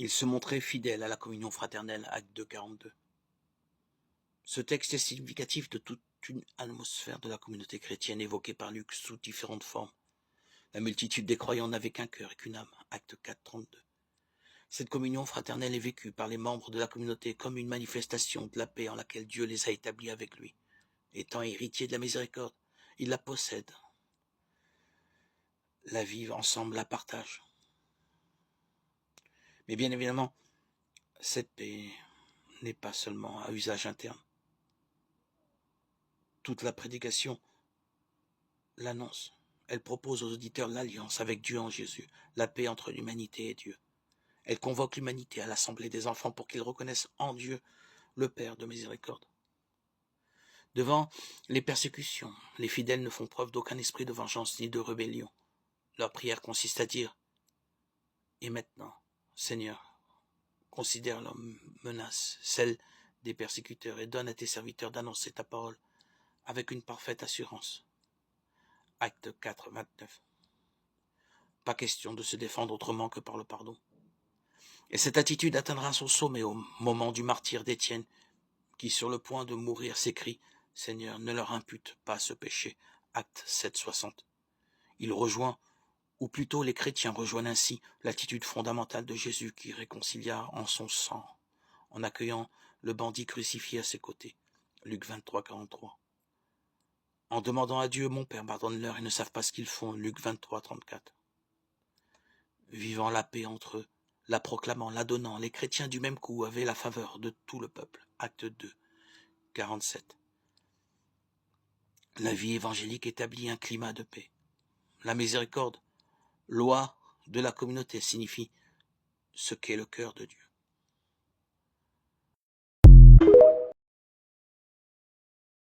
Il se montrait fidèle à la communion fraternelle, acte 2, 42. Ce texte est significatif de toute une atmosphère de la communauté chrétienne évoquée par Luc sous différentes formes. La multitude des croyants n'avait qu'un cœur et qu'une âme, acte 4, 32. Cette communion fraternelle est vécue par les membres de la communauté comme une manifestation de la paix en laquelle Dieu les a établis avec lui. Étant héritiers de la miséricorde, ils la possèdent, la vivent ensemble, la partagent. Mais bien évidemment, cette paix n'est pas seulement à usage interne. Toute la prédication l'annonce. Elle propose aux auditeurs l'alliance avec Dieu en Jésus, la paix entre l'humanité et Dieu. Elle convoque l'humanité à l'assemblée des enfants pour qu'ils reconnaissent en Dieu le Père de miséricorde. Devant les persécutions, les fidèles ne font preuve d'aucun esprit de vengeance ni de rébellion. Leur prière consiste à dire « Et maintenant, Seigneur, considère leurs menaces, celles des persécuteurs, et donne à tes serviteurs d'annoncer ta parole avec une parfaite assurance. » Acte 4, 29. Pas question de se défendre autrement que par le pardon. Et cette attitude atteindra son sommet au moment du martyre d'Étienne, qui, sur le point de mourir, s'écrie « Seigneur, ne leur impute pas ce péché ». Acte 7, 60. Il rejoint, ou plutôt les chrétiens rejoignent ainsi l'attitude fondamentale de Jésus qui réconcilia en son sang, en accueillant le bandit crucifié à ses côtés. Luc 23, 43. En demandant à Dieu, mon Père, pardonne-leur, ils ne savent pas ce qu'ils font. Luc 23, 34. Vivant la paix entre eux, la proclamant, la donnant, les chrétiens du même coup avaient la faveur de tout le peuple. Acte 2, 47. La vie évangélique établit un climat de paix. La miséricorde, loi de la communauté, signifie ce qu'est le cœur de Dieu.